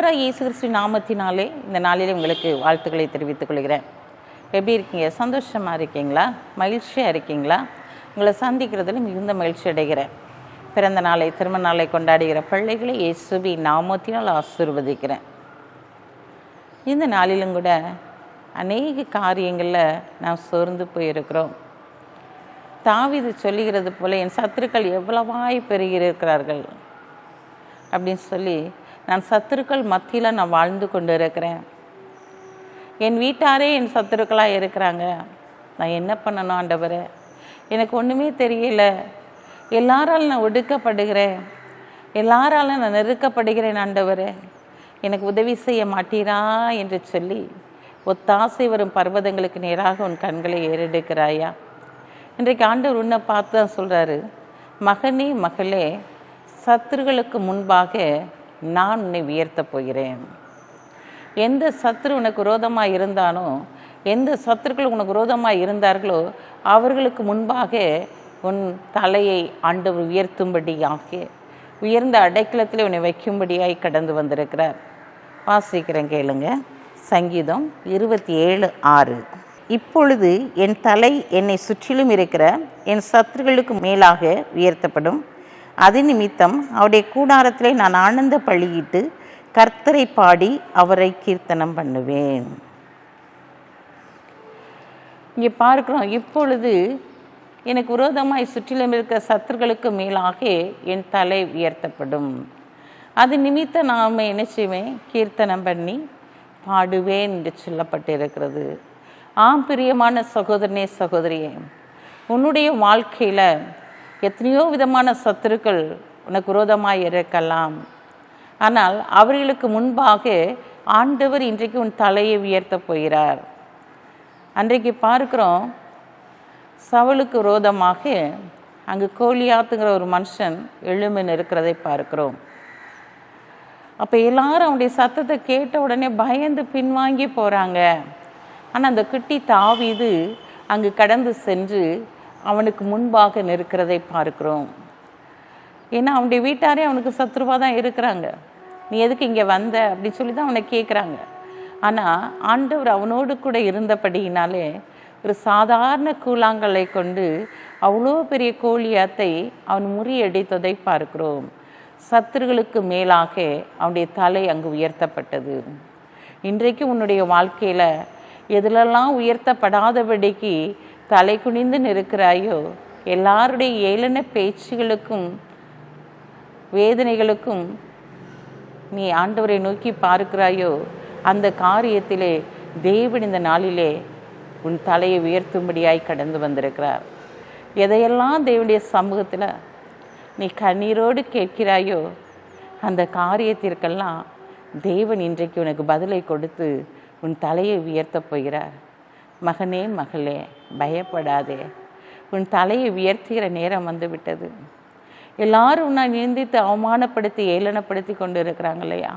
ஆண்டவராக இயேசு கிறிஸ்து நாமத்தினாலே இந்த நாளிலே உங்களுக்கு வாழ்த்துக்களை தெரிவித்துக் கொள்கிறேன். எப்படி இருக்கீங்க? சந்தோஷமாக இருக்கீங்களா? மகிழ்ச்சியாக இருக்கீங்களா? உங்களை சந்திக்கிறதுல மிகுந்த மகிழ்ச்சி அடைகிறேன். பிறந்த நாளை, திருமண நாளை கொண்டாடுகிற பிள்ளைகளை இயேசுவின் நாமத்தினால் ஆசீர்வதிக்கிறேன். இந்த நாளிலும் கூட அநேக காரியங்களில் நாம் சோர்ந்து போயிருக்கிறோம். தாவீது சொல்லுகிறது போல, என் சத்துருக்கள் எவ்வளவாய் பெருகியிருக்கிறார்கள் அப்படின்னு சொல்லி, நான் சத்துருக்கள் மத்தியில் நான் வாழ்ந்து கொண்டு இருக்கிறேன். என் வீட்டாரே என் சத்துருக்களாக இருக்கிறாங்க. நான் என்ன பண்ணணும் ஆண்டவரே? எனக்கு ஒன்றுமே தெரியல. எல்லாராலும் நான் ஒடுக்கப்படுகிறேன், எல்லாராலும் நான் நெருக்கப்படுகிறேன் ஆண்டவரே, எனக்கு உதவி செய்ய மாட்டீரா என்று சொல்லி ஒத்தாசை வரும் பர்வதங்களுக்கு நேராக உன் கண்களை ஏறெடுக்கிறாயா? இன்றைக்கு ஆண்டவர் உன்னை பார்த்து தான் சொல்கிறாரு, மகனே மகளே, சத்துருகளுக்கு முன்பாக நான் உன்னை உயர்த்த போகிறேன். எந்த சத்துரு உனக்கு விரோதமாக இருந்தானோ, எந்த சத்துருக்கள் உனக்கு விரோதமாக இருந்தார்களோ, அவர்களுக்கு முன்பாக உன் தலையை ஆண்டவர் உயர்த்தும்படியாக, உயர்ந்த அடைக்கலத்தில் உன்னை வைக்கும்படியாய் கடந்து வந்திருக்கிறார். வாசிக்கிறேன், கேளுங்க. சங்கீதம் 27:6. இப்பொழுது என் தலை என்னை சுற்றிலும் இருக்கிற என் சத்துருக்களுக்கு மேலாக உயர்த்தப்படும். அது நிமித்தம் அவருடைய கூடாரத்திலே நான் ஆனந்த பள்ளியிட்டு கர்த்தரை பாடி அவரை கீர்த்தனம் பண்ணுவேன். இங்கே பார்க்கிறோம், இப்பொழுது எனக்கு விரோதமாய் சுற்றிலும் இருக்கிற சத்துருக்களுக்கு மேலாக என் தலை உயர்த்தப்படும். அது நிமித்தம் நாம் என்ன செய்வேன்? கீர்த்தனம் பண்ணி பாடுவேன் என்று சொல்லப்பட்டிருக்கிறது. ஆம் பிரியமான சகோதரனே, சகோதரியே, உன்னுடைய வாழ்க்கையில் எத்தனையோ விதமான சத்துருக்கள் உனக்கு விரோதமாக இருக்கலாம். ஆனால் அவர்களுக்கு முன்பாக ஆண்டவர் இன்றைக்கு உன் தலையை உயர்த்த போகிறார். அன்றைக்கு பார்க்கிறோம், சவுலுக்கு விரோதமாக அங்கு கோலியாத்துங்கிற ஒரு மனுஷன் எழுமின் இருக்கிறதை பார்க்கிறோம். அப்போ எல்லாரும் அவனுடைய சத்தத்தை கேட்ட உடனே பயந்து பின்வாங்கி போகிறாங்க. ஆனால் அந்த குட்டி தாவீது அங்கு கடந்து சென்று அவனுக்கு முன்பாக நிற்கிறதை பார்க்கிறோம். ஏன்னா அவனுடைய வீட்டாரே அவனுக்கு சத்ருவாக தான் இருக்கிறாங்க. நீ எதுக்கு இங்கே வந்த அப்படின்னு சொல்லி தான் அவனை கேட்குறாங்க. ஆனால் ஆண்டவர் அவனோடு கூட இருந்தபடியினாலே ஒரு சாதாரண கூழாங்கல்லை கொண்டு அவ்வளோ பெரிய கோலியாத்தை அவன் முறியடித்ததை பார்க்கிறோம். சத்துருகளுக்கு மேலாக அவனுடைய தலை அங்கு உயர்த்தப்பட்டது. இன்றைக்கு உன்னுடைய வாழ்க்கையில் எதிலெல்லாம் உயர்த்தப்படாதபடிக்கு தலை குனிந்து நிற்கிறாயோ, எல்லாருடைய ஏளன பேச்சுகளுக்கும் வேதனைகளுக்கும் நீ ஆண்டவரை நோக்கி பார்க்கிறாயோ, அந்த காரியத்திலே தேவன் இந்த நாளிலே உன் தலையை உயர்த்தும்படியாய் கடந்து வந்திருக்கிறார். எதையெல்லாம் தேவனுடைய சமூகத்தில் நீ கண்ணீரோடு கேட்கிறாயோ, அந்த காரியத்திற்கெல்லாம் தேவன் இன்றைக்கு உனக்கு பதிலை கொடுத்து உன் தலையை உயர்த்த போகிறார். மகனே மகளே, பயப்படாதே, உன் தலையை உயர்த்துகிற நேரம் வந்து விட்டது. எல்லாரும் உன்னை நிந்தித்து அவமானப்படுத்தி ஏளனப்படுத்தி கொண்டு இருக்கிறாங்க இல்லையா?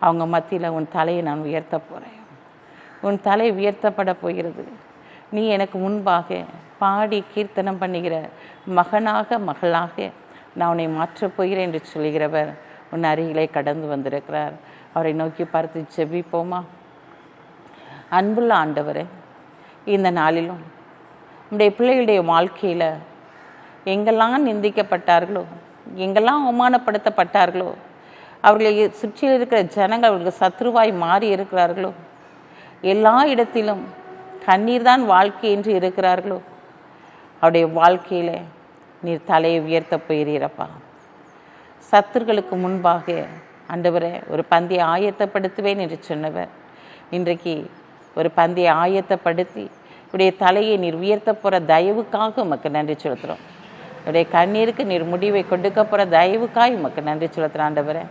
அவங்க மத்தியில் உன் தலையை நான் உயர்த்த போகிறேன். உன் தலை உயர்த்தப்பட போகிறது. நீ எனக்கு முன்பாக பாடி கீர்த்தனம் பண்ணுகிற மகனாக மகளாக நான் உன்னை மாற்றப் போகிறேன் என்று சொல்கிறவர் உன் அருகிலே கடந்து வந்திருக்கிறார். அவரை நோக்கி பார்த்து ஜெபிப்போமா? அன்புள்ள ஆண்டவரே, இந்த நாளிலும் நம்முடைய பிள்ளைகளுடைய வாழ்க்கையில் எங்கெல்லாம் நிந்திக்கப்பட்டார்களோ, எங்கெல்லாம் அவமானப்படுத்தப்பட்டார்களோ, அவர்களை சுற்றி இருக்கிற ஜனங்கள் அவர்களுக்கு சத்ருவாய் மாறி இருக்கிறார்களோ, எல்லா இடத்திலும் கண்ணீர் தான் வாழ்க்கை என்று இருக்கிறார்களோ, அவருடைய வாழ்க்கையில் நீர் தலையை உயர்த்த போகிறீரப்பா. சத்துருக்களுக்கு முன்பாக ஆண்டவரே ஒரு பந்தியை ஆயத்தப்படுத்துவேன் என்று சொன்னவர் இன்றைக்கு ஒரு பந்தியை ஆயத்தப்படுத்தி உடைய தலையை நீர் உயர்த்த போகிற தயவுக்காக உமக்கு நன்றி செலுத்துகிறோம். உடைய கண்ணீருக்கு நீர் முடிவை கொடுக்க போகிற தயவுக்காக உமக்கு நன்றி செலுத்துகிறோம் ஆண்டவரே.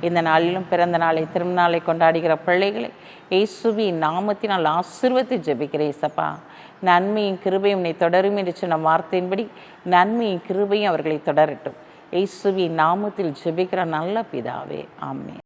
இந்த நாளிலும் பிறந்த நாளை, திருமண நாளை கொண்டாடுகிற பிள்ளைகளை இயேசுவின் நாமத்தினால் ஆசீர்வதித்து ஜெபிக்கிறேன். இயேசப்பா, நன்மையும் கிருபையும் உன்னை தொடரும் என்று சொன்ன வார்த்தையின்படி நன்மையும் கிருபையும் அவர்களை தொடரட்டும். இயேசுவின் நாமத்தில் ஜெபிக்கிற நல்ல பிதாவே, ஆமென்.